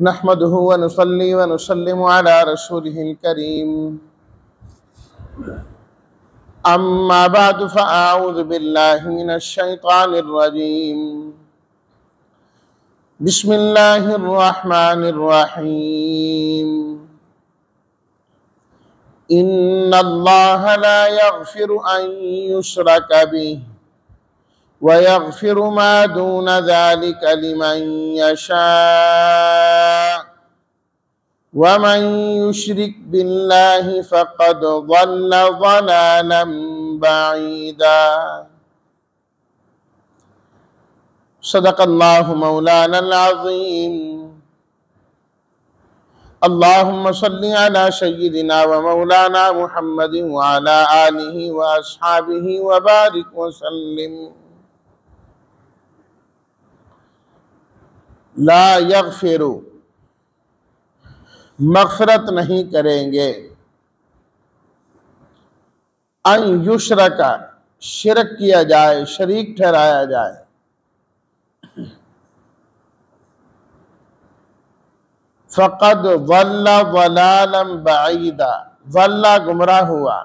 नहमदुहु व नुसल्ली व नुसल्लिमु अला रसूलिहिल करीम। अम्मा बअदु फ़अऊज़ु बिल्लाहि मिनश शैतानिर रजीम। बिस्मिल्लाहिर रहमानिर रहीम। इन्नल्लाहा ला यग़फ़िरु अन युश्रक बिहि व यग़फ़िरु मा दून ज़ालिका लिमन यशा वमन युश्रिक बिल्लाहि फ़क़द ज़ल्ल ज़लालन बईदा। सदक़ल्लाहु मौलानल अज़ीम। अल्लाहुम्मा सल्लि अला सय्यिदिना व मौलाना मुहम्मदिन व अला आलिहि व अस्हाबिहि व बारिक व सल्लिम। ला यग़फ़िरु, मग़फ़िरत नहीं करेंगे, अन युश्रका, शिरक किया जाए, शरीक ठहराया जाए, फ़क़द ज़ल्ल ज़लालन बईदा, ज़ल्ला गुमराह हुआ,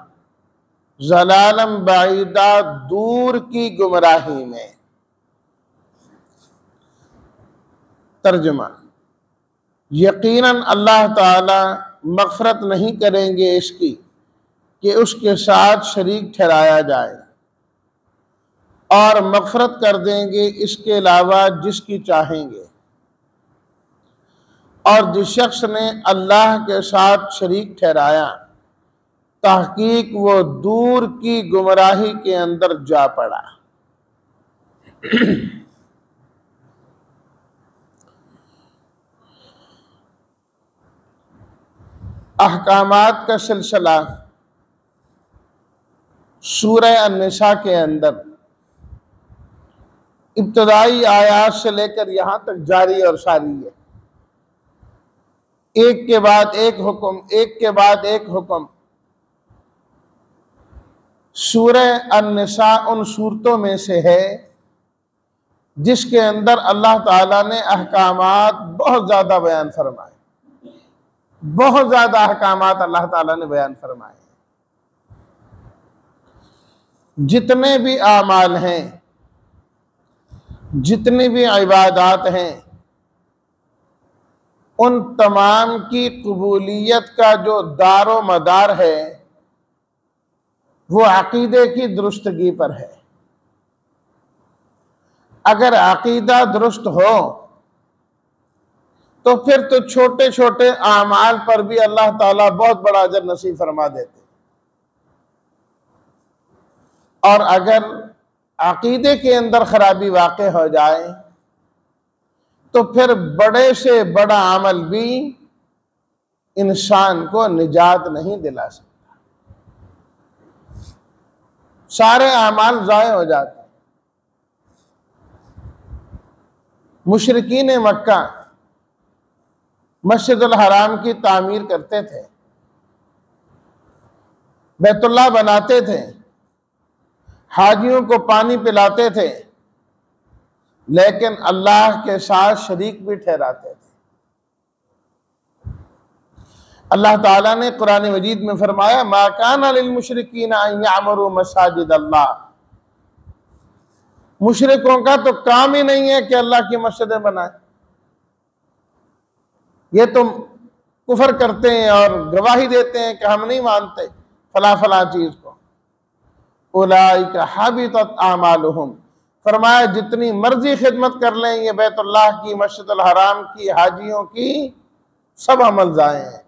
ज़लालन बईदा दूर की गुमराही में। तर्जुमा, यकीनन अल्लाह ताला मग़फ़िरत नहीं करेंगे इसकी कि उसके साथ शरीक ठहराया जाए, और मग़फ़िरत कर देंगे इसके अलावा जिसकी चाहेंगे। और जिस शख्स ने अल्लाह के साथ शरीक ठहराया, तहकीक वो दूर की गुमराही के अंदर जा पड़ा। अहकामात का सिलसिला सूरह अन-निसा के अंदर इब्तदाई आयात से लेकर यहाँ तक जारी और सारी है। एक के बाद एक हुक्म, एक के बाद एक हुक्म। सूरह अन-निसा उन सूरतों में से है जिसके अंदर अल्लाह ताला ने अहकामात बहुत ज़्यादा बयान फरमाए, बहुत ज़्यादा अहकामात अल्लाह ताला ने बयान फरमाए। जितने भी आमाल हैं, जितनी भी इबादात हैं, उन तमाम की कबूलियत का जो दारो मदार है वो अकीदे की दुरुस्तगी पर है। अगर अकीदा दुरुस्त हो तो फिर तो छोटे छोटे आमाल पर भी अल्लाह ताला बहुत बड़ा अजर नसीब फरमा देते। और अगर अकीदे के अंदर खराबी वाक़े हो जाए तो फिर बड़े से बड़ा अमल भी इंसान को निजात नहीं दिला सकता, सारे अमाल ज़ाय हो जाते। मुशरिकीन मक्का मस्जिदुल हराम की तामीर करते थे, बैतुल्लाह बनाते थे, हाजियों को पानी पिलाते थे, लेकिन अल्लाह के साथ शरीक भी ठहराते थे। अल्लाह ताला ने कुरान मजीद में फरमाया, मा काना लिल मुशरिकीन अन यअमरू मसाजिद अल्लाह। मुशरिकों का तो काम ही नहीं है कि अल्लाह की मस्जिदें बनाए। ये तो कुफर करते हैं और गवाही देते हैं कि हम नहीं मानते फला फला चीज को। उलाइका हाबितत आमालुहुम, फरमाया जितनी मर्जी खिदमत कर लें ये बैतुल्लाह की, मस्जिदुल हराम की, हाजियों की, सब अमल जाए हैं।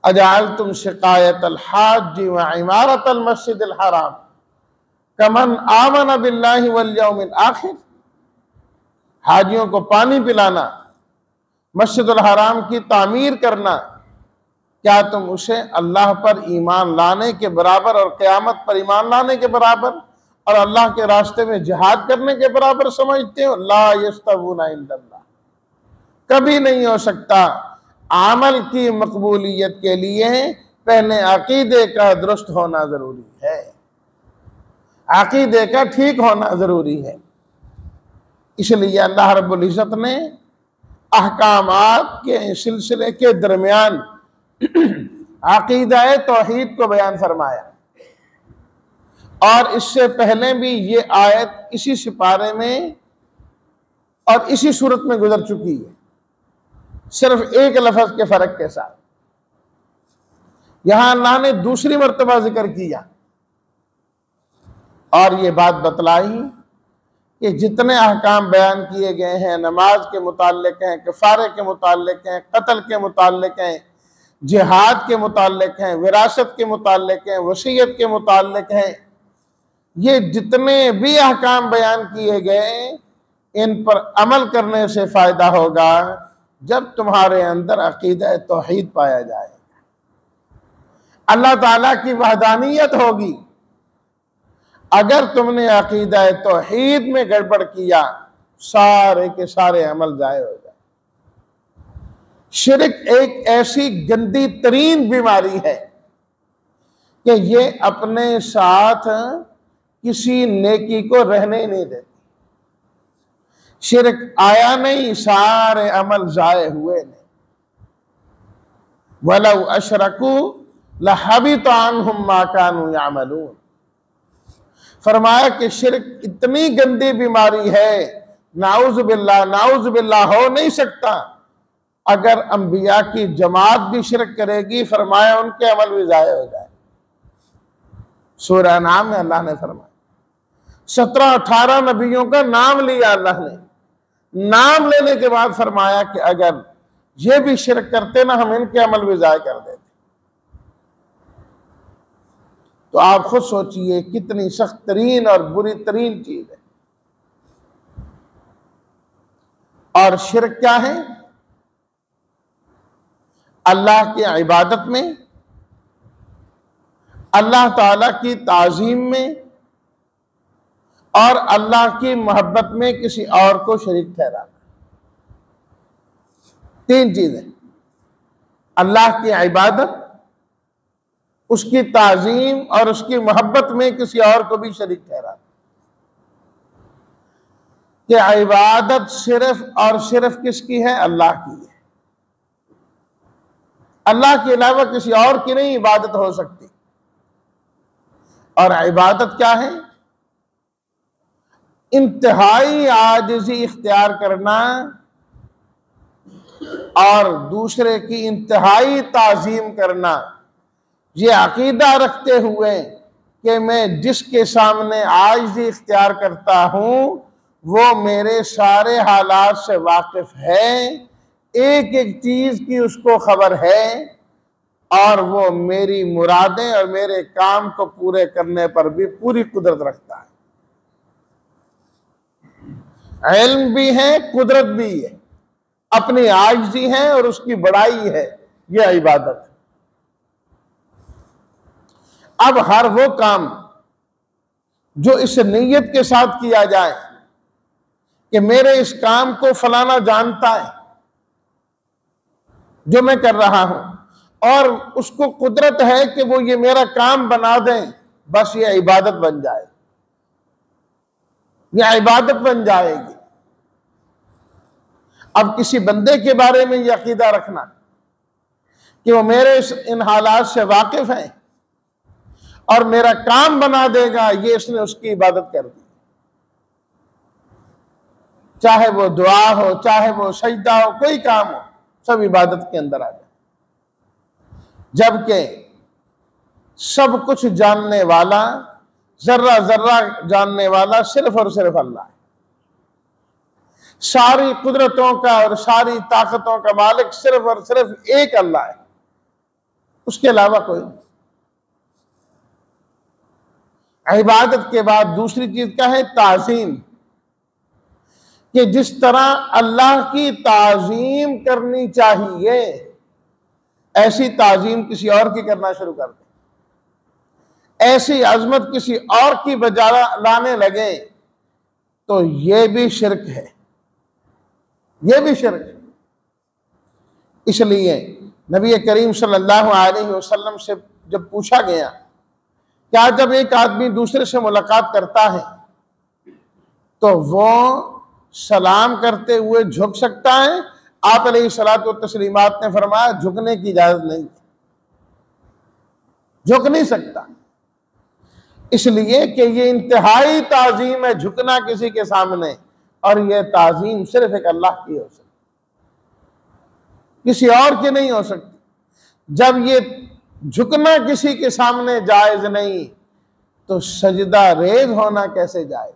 अजअलतुम शिकायतल हाजी व इमारतल मस्जिदिल हराम कमन आमन बिल्लाहि वल यौमिल आखिर। हाजियों को पानी पिलाना, मस्जिदुल हराम की तामीर करना, क्या तुम उसे अल्लाह पर ईमान लाने के बराबर और क़यामत पर ईमान लाने के बराबर और अल्लाह के रास्ते में जिहाद करने के बराबर समझते हो? ला यस्तवूना इंदल्लाह, कभी नहीं हो सकता। अमल की मकबूलियत के लिए पहले अकीदे का दुरुस्त होना जरूरी है, अकीदे का ठीक होना जरूरी है। इसलिए अल्लाह रब्बुल इज़्ज़त ने अहकामात के सिलसिले के दरमियान अकीदा तौहीद को बयान फरमाया। और इससे पहले भी ये आयत इसी सिपारे में और इसी सूरत में गुजर चुकी है, सिर्फ एक लफ्ज के फर्क के साथ। यहां अल्लाह ने दूसरी मर्तबा जिक्र किया और ये बात बतलाई कि जितने अहकाम बयान किए गए हैं, नमाज के मुताल्लिक हैं, कफारे के मुताल्लिक हैं, कत्ल के मुताल्लिक हैं, जिहाद के मुताल्लिक हैं, विरासत के मुताल्लिक हैं, वसीयत के मुताल्लिक हैं, ये जितने भी अहकाम बयान किए गए, इन पर अमल करने से फायदा होगा जब तुम्हारे अंदर अकीदा तौहीद पाया जाएगा, अल्लाह ताला की वहदानियत होगी। अगर तुमने अकीदा तौहीद में गड़बड़ किया, सारे के सारे अमल जाए हो जाए। शिरक एक ऐसी गंदी तरीन बीमारी है कि ये अपने साथ किसी नेकी को रहने ही नहीं देती। शिरक आया नहीं, सारे अमल जाए हुए नहीं। वलौ अशरकू लहबित अन्हुम मा कानू यामलून। फरमाया कि शिरक इतनी गंदी बीमारी है, नाउज़ बिल्लाह हो नहीं सकता। अगर अंबिया की जमात भी शिरक करेगी, फरमाया उनके अमल भी जाए हो जाए। सूरह नाम में अल्लाह ने फरमाया, 17-18 नबियों का नाम लिया अल्लाह ने। नाम लेने के बाद फरमाया कि अगर ये भी शिरक करते ना, हम इनके अमल भी जाए कर देते। तो आप खुद सोचिए कितनी सख्त तरीन और बुरी तरीन चीज है। और शिरक क्या है? अल्लाह की इबादत में, अल्लाह ताला की ताजीम में और अल्लाह की मोहब्बत में किसी और को शरीक ठहराना। 3 चीजें, अल्लाह की इबादत, उसकी ताजीम और उसकी मोहब्बत में किसी और को भी शरीक ठहराना। कि इबादत सिर्फ और सिर्फ किसकी है? अल्लाह की है। अल्लाह के अलावा किसी और की नहीं इबादत हो सकती। और इबादत क्या है? इंतहाई आजिज़ी इख्तियार करना और दूसरे की इंतहाई ताजीम करना, ये अकीदा रखते हुए कि मैं जिसके सामने आजिज़ी इख्तियार करता हूं वो मेरे सारे हालात से वाकिफ है, एक एक चीज की उसको खबर है और वो मेरी मुरादें और मेरे काम को पूरे करने पर भी पूरी कुदरत रखता है। इल्म भी है, कुदरत भी है, अपनी आजिज़ी है और उसकी बड़ाई है। यह इबादत। अब हर वो काम जो इस नीयत के साथ किया जाए कि मेरे इस काम को फलाना जानता है जो मैं कर रहा हूं, और उसको कुदरत है कि वो ये मेरा काम बना दें, बस ये इबादत बन जाए, यह इबादत बन जाएगी। अब किसी बंदे के बारे में यह अकीदा रखना कि वो मेरे इन हालात से वाकिफ है और मेरा काम बना देगा, ये इसने उसकी इबादत कर दी। चाहे वो दुआ हो, चाहे वो सजदा हो, कोई काम हो, सब इबादत के अंदर आ जाए। जबकि सब कुछ जानने वाला, जर्रा जर्रा जानने वाला सिर्फ और सिर्फ अल्लाह है। सारी कुदरतों का और सारी ताकतों का मालिक सिर्फ और सिर्फ एक अल्लाह है, उसके अलावा कोई नहीं। इबादत के बाद दूसरी चीज क्या है? ताजीम। कि जिस तरह अल्लाह की ताजीम करनी चाहिए, ऐसी ताजीम किसी और की करना शुरू कर दे, ऐसी अजमत किसी और की बजा लाने लगे, तो यह भी शिरक है, यह भी शिरक है। इसलिए नबी करीम सल्लल्लाहु अलैहि वसल्लम से जब पूछा गया, क्या जब एक आदमी दूसरे से मुलाकात करता है तो वो सलाम करते हुए झुक सकता है? आप अलैहिस्सलातु तस्लीमात ने फरमाया झुकने की इजाजत नहीं, झुक नहीं सकता, इसलिए कि ये इंतहाई ताजीम है झुकना किसी के सामने, और यह ताजीम सिर्फ एक अल्लाह की हो सकती, किसी और की नहीं हो सकती। जब ये झुकना किसी के सामने जायज नहीं, तो सजदा रेज होना कैसे जायज?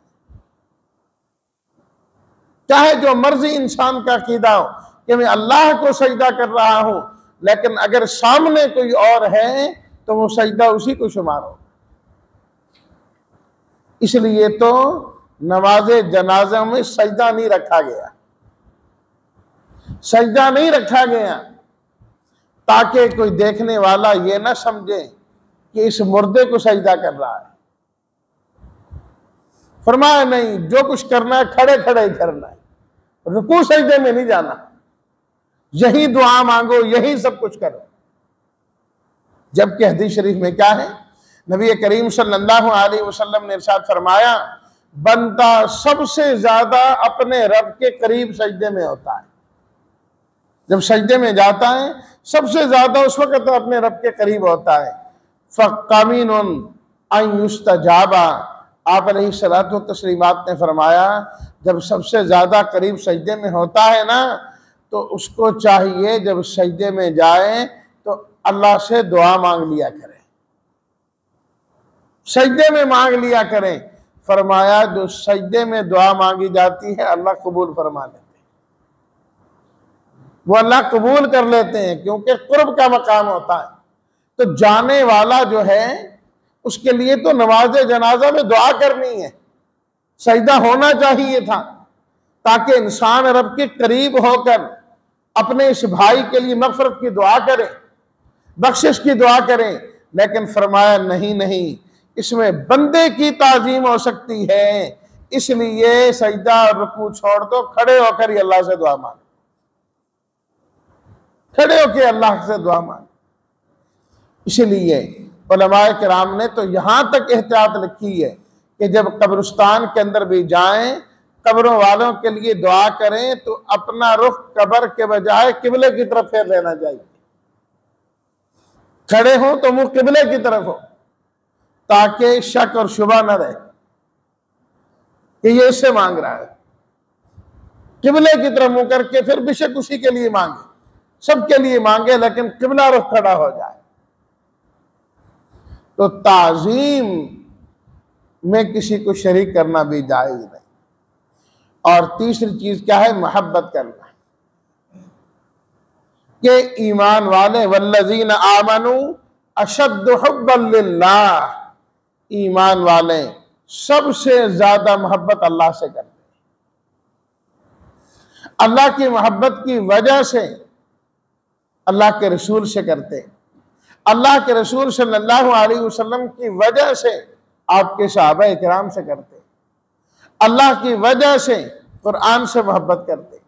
चाहे जो मर्जी इंसान का अकीदा हो कि मैं अल्लाह को सजदा कर रहा हूं, लेकिन अगर सामने कोई और है तो वो सजदा उसी को शुमार हो। इसलिए तो नमाज जनाजा में सजदा नहीं रखा गया, सजदा नहीं रखा गया ताकि कोई देखने वाला ये ना समझे कि इस मुर्दे को सजदा कर रहा है। फरमाया नहीं, जो कुछ करना है खड़े खड़े ही करना है, रुकू सजदे में नहीं जाना, यही दुआ मांगो, यही सब कुछ करो। जबकि हदीस शरीफ में क्या है, नबी करीम सल्लल्लाहु अलैहि वसल्लम ने इरशाद फरमाया, बंदा सबसे ज्यादा अपने रब के करीब सजदे में होता है। जब सजदे में जाता है सबसे ज्यादा उस वक्त तो अपने रब के करीब होता है। फ़क़मीनुन अन युस्तजाबा, आप अलैहिस्सलातु तस्लीमात ने फरमाया जब सबसे ज्यादा करीब सजदे में होता है ना, तो उसको चाहिए जब सजदे में जाए तो अल्लाह से दुआ मांग लिया करें, सजदे में मांग लिया करें। फरमाया जो सजदे में दुआ मांगी जाती है अल्लाह कबूल फरमा लेते हैं, वो अल्लाह कबूल कर लेते हैं, क्योंकि कुर्ब का मकाम होता है। तो जाने वाला जो है उसके लिए तो नमाज जनाजा में दुआ करनी है, सजदा होना चाहिए था, ताकि इंसान रब के करीब होकर अपने इस भाई के लिए मग़फ़िरत की दुआ करे, बख्शिश की दुआ करें। लेकिन फरमाया नहीं नहीं, इसमें बंदे की ताजीम हो सकती है, इसलिए सजदा और रुकू छोड़ दो, खड़े होकर ही अल्लाह से दुआ मांग, खड़े होकर अल्लाह से दुआ मांग। इसलिए उलमाए किराम ने तो यहां तक एहतियात रखी है कि जब कब्रिस्तान के अंदर भी जाएं, कब्रों वालों के लिए दुआ करें तो अपना रुख कब्र के बजाय किबले की तरफ फेर लेना चाहिए, खड़े हो तो मुंह किबले की तरफ हो, ताकि शक और शुबा न रहे कि ये इससे मांग रहा है। किबले की तरफ मुंह करके फिर बेशक उसी के लिए मांगे, सबके लिए मांगे, लेकिन किबला रुख खड़ा हो जाए। तो ताजीम में किसी को शरीक करना भी जायज नहीं। और तीसरी चीज क्या है, मोहब्बत करना, कि ईमान वाले वल्लज़ीना आमनू अशद्दु हुब्बन लिल्लाह, ईमान वाले सबसे ज्यादा मोहब्बत अल्लाह से करते हैं। अल्लाह की मोहब्बत की वजह से अल्लाह के रसूल से करते हैं, अल्लाह के रसूल सल्लल्लाहु अलैहि वसल्लम की वजह से आपके सहाबा इकराम से करते हैं, अल्लाह की वजह से कुरान से मोहब्बत करते हैं,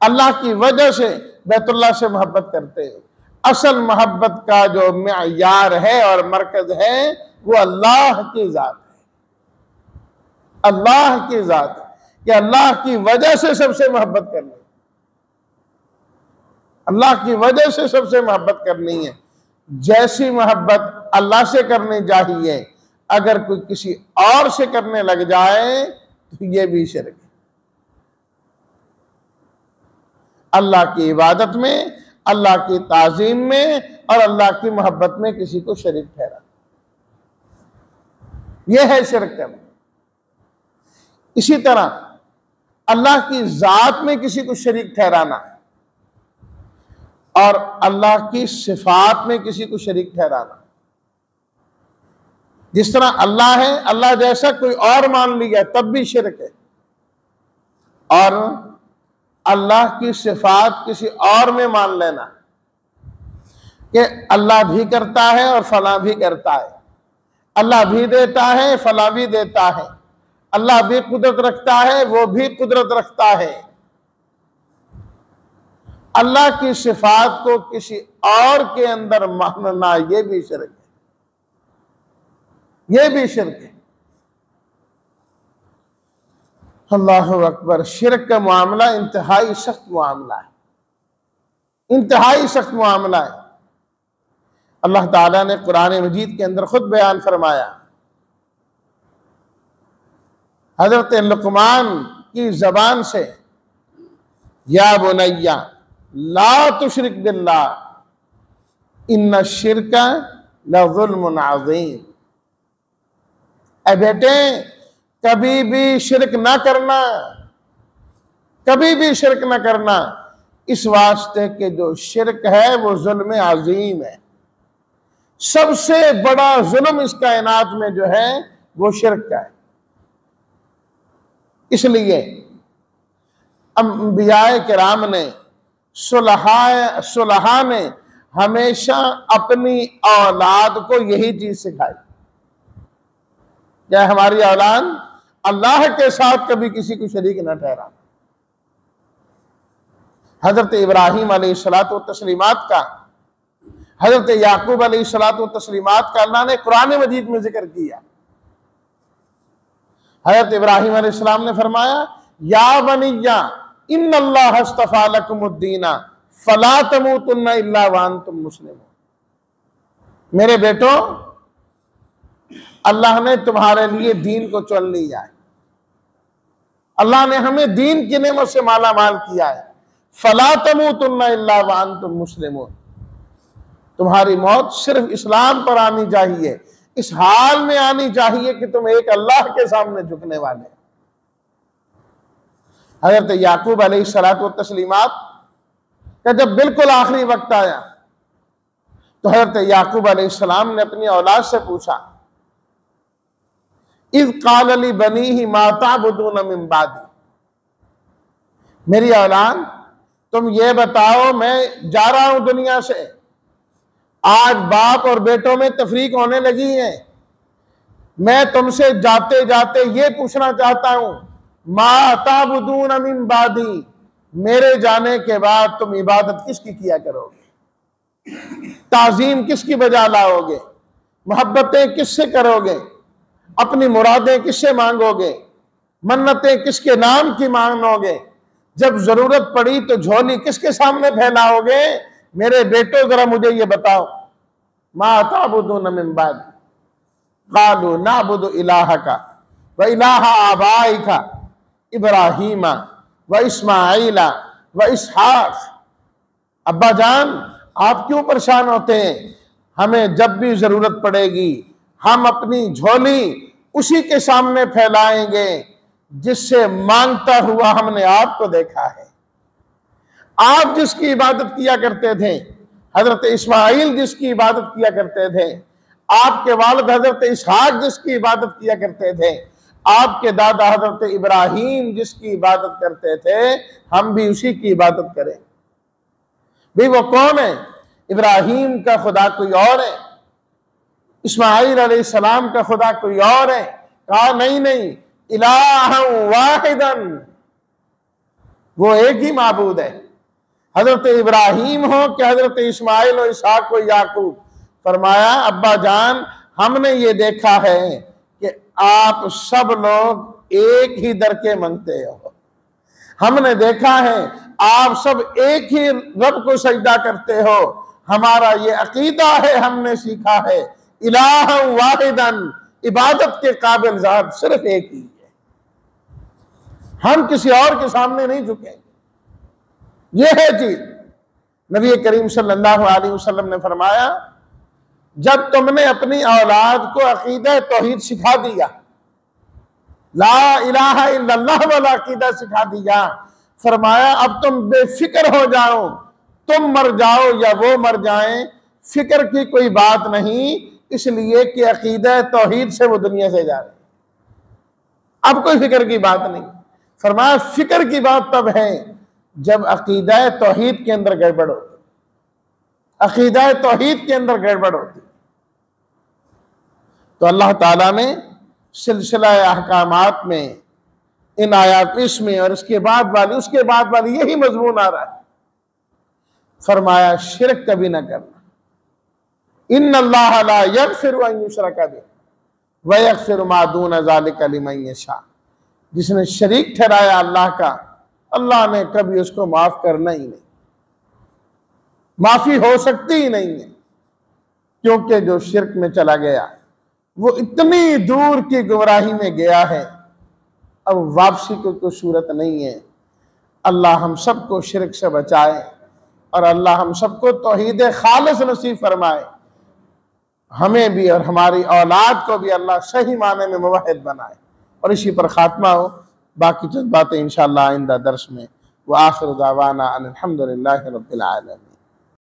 अल्लाह की वजह से बैतुल्लाह से मोहब्बत करते हैं। असल मोहब्बत का जो मेयार है और मरकज है वो अल्लाह की जात है, अल्लाह की जात है, कि अल्लाह की वजह से सबसे मोहब्बत करनी, अल्लाह की वजह से सबसे मोहब्बत करनी है। जैसी मोहब्बत अल्लाह से करनी चाहिए, अगर कोई किसी और से करने लग जाए तो ये भी शिर्क है। अल्लाह की इबादत में, अल्लाह की ताजीम में और अल्लाह की मोहब्बत में किसी को शरीक ठहरा, यह है शिर्क करना। इसी तरह अल्लाह की जात में किसी को शरीक ठहराना और अल्लाह की सिफात में किसी को शरीक ठहराना। जिस तरह अल्लाह है, अल्लाह जैसा कोई और मान लिया तब भी शिर्क है, और अल्लाह की सिफात किसी और में मान लेना कि अल्लाह भी करता है और फला भी करता है, अल्लाह भी देता है फला भी देता है, अल्लाह भी कुदरत रखता है वो भी कुदरत रखता है। अल्लाह की सिफात को किसी और के अंदर मानना यह भी शिर्क है, यह भी शिर्क है। अल्लाहु अकबर। शिर्क का मामला इंतहाई सख्त मामला है। इंतहाई सख्त मामला है। अल्लाह ताला ने कुरान मजीद के अंदर खुद बयान फरमाया, हजरत लुकमान की जबान से, या बुनैया ला तुशरिक बिल्लाह इन्ना शिरका लज़ुल्मुन अज़ीम। ऐ बेटे, कभी भी शिरक ना करना, कभी भी शिरक ना करना, इस वास्ते के जो शिरक है वो जुल्म अजीम है। सबसे बड़ा जुल्म इस कायनात में जो है वो शिरक का है। इसलिए अंबियाए किराम ने, सुलहा ने हमेशा अपनी औलाद को यही चीज सिखाई, क्या हमारी औलाद अल्लाह के साथ कभी किसी को शरीक न ठहरा। हजरत इब्राहीम अलैहिस्सलातु व तस्लीमात का, हजरत याकूब अलैहिस्सलातु व तस्लीमात का अल्लाह ने कुरान मजीद में जिक्र किया। हजरत इब्राहीम अलैहिस्सलाम ने फरमाया, या बनिया इन्नल्लाह अस्तफा लकुमुद्दीना फला तमूतुन्ना इल्ला व अंतुम मुस्लिमून। मेरे बेटो, अल्लाह ने तुम्हारे लिए दीन को चुन लिया है। अल्लाह ने हमें दीन की नेमत से माला माल किया है। फला तमूतुन्ना इल्ला व अंतुम मुस्लिमून, तुम्हारी मौत सिर्फ इस्लाम पर आनी चाहिए, इस हाल में आनी चाहिए कि तुम एक अल्लाह के सामने झुकने वाले। हजरत याकूब अलैहिस्सलातु व तस्लीमात का जब बिल्कुल आखिरी वक्त आया तो हजरत याकूब अलैहिस्सलाम ने अपनी औलाद से पूछा, इज़ क़ाल ली बनीही मा ताबुदून मिन बादी। मेरी औलाद, तुम ये बताओ, मैं जा रहा हूं दुनिया से, आज बाप और बेटों में तफरीक होने लगी है, मैं तुमसे जाते जाते ये पूछना चाहता हूं, मा ताबुदून मिन बादी, मेरे जाने के बाद तुम इबादत किसकी किया करोगे, ताजीम किसकी बजा लाओगे, मोहब्बतें किससे करोगे, अपनी मुरादें किससे मांगोगे, मन्नतें किसके नाम की मांगोगे, जब जरूरत पड़ी तो झोली किसके सामने फैलाओगे। मेरे बेटो, जरा मुझे ये बताओ, मा ताबुदून मिन बादी क़ालू नअबुदु इलाहका व इलाहा आबाइका इब्राहीमा व इस्माईला व इसहाक। अब्बा जान, आप क्यों परेशान होते हैं, हमें जब भी जरूरत पड़ेगी हम अपनी झोली उसी के सामने फैलाएंगे जिससे मांगता हुआ हमने आपको देखा है। आप जिसकी इबादत किया करते थे, हजरत इस्माइल जिसकी इबादत किया करते थे, आपके वालिद हजरत इसहाक जिसकी इबादत किया करते थे, आपके दादा हजरत इब्राहीम जिसकी इबादत करते थे, हम भी उसी की इबादत करें। भाई वो कौन है? इब्राहीम का खुदा कोई और है, इस्माइल अलैहिस्सलाम का खुदा कोई और है। कहा नहीं नहीं, इलाहन वाहिदन, वो एक ही माबूद है। हजरत इब्राहीम हो कि हजरत इस्माइल और इसहाक को याकूब, फरमाया अब्बा जान, हमने ये देखा है कि आप सब लोग एक ही दर के मांगते हो, हमने देखा है आप सब एक ही रब को सजदा करते हो, हमारा ये अकीदा है, हमने सीखा है इलाहन वाहिदन, इबादत के काबिल ज़ात सिर्फ एक ही है, हम किसी और के सामने नहीं झुकेंगे। यह है चीज। नबी करीम सल्लल्लाहु अलैहि वसल्लम ने फरमाया, जब तुमने अपनी औलाद को अकीदा तौहीद सिखा दिया, ला इलाहा इल्लल्लाह वाला अकीदा सिखा दिया, फरमाया अब तुम बेफिक्र हो जाओ, तुम मर जाओ या वो मर जाएं, फिक्र की कोई बात नहीं, इसलिए कि अकीदा तौहीद से वो दुनिया से जा रहे। अब कोई फिक्र की बात नहीं। फरमाया फिक्र की बात तब है जब अकीदा तौहीद के अंदर गड़बड़ होती, अकीदा तौहीद के अंदर गड़बड़ होती। तो अल्लाह ताला ने सिलसिला अहकामात में, इन आयात इसमें और इसके बाद वाली उसके बाद वाली यही मजमून आ रहा है। फरमाया शिरक कभी ना करना। इन्नल्लाह ला यगफिरु अन युशरका बिही व यगफिरु मा दून ज़ालिका लिमन यशा। जिसने शरीक ठहराया अल्लाह का, अल्लाह ने कभी उसको माफ करना ही नहीं। माफी हो सकती ही नहीं है, क्योंकि जो शिरक में चला गया वो इतनी दूर की गुमराही में गया है, अब वापसी को कोई सूरत नहीं है। अल्लाह हम सबको शिरक से बचाए और अल्लाह हम सबको तौहीद खालिस नसीब फरमाए, हमें भी और हमारी औलाद को भी अल्लाह सही माने में मुवहिद बनाए। और इसी पर खात्मा हो, बाकी चंद बातें इंशाअल्लाह आइंदा दर्स में। व आखिर दावाना अनिल हम्दुलिल्लाहि रब्बिल आलमीन।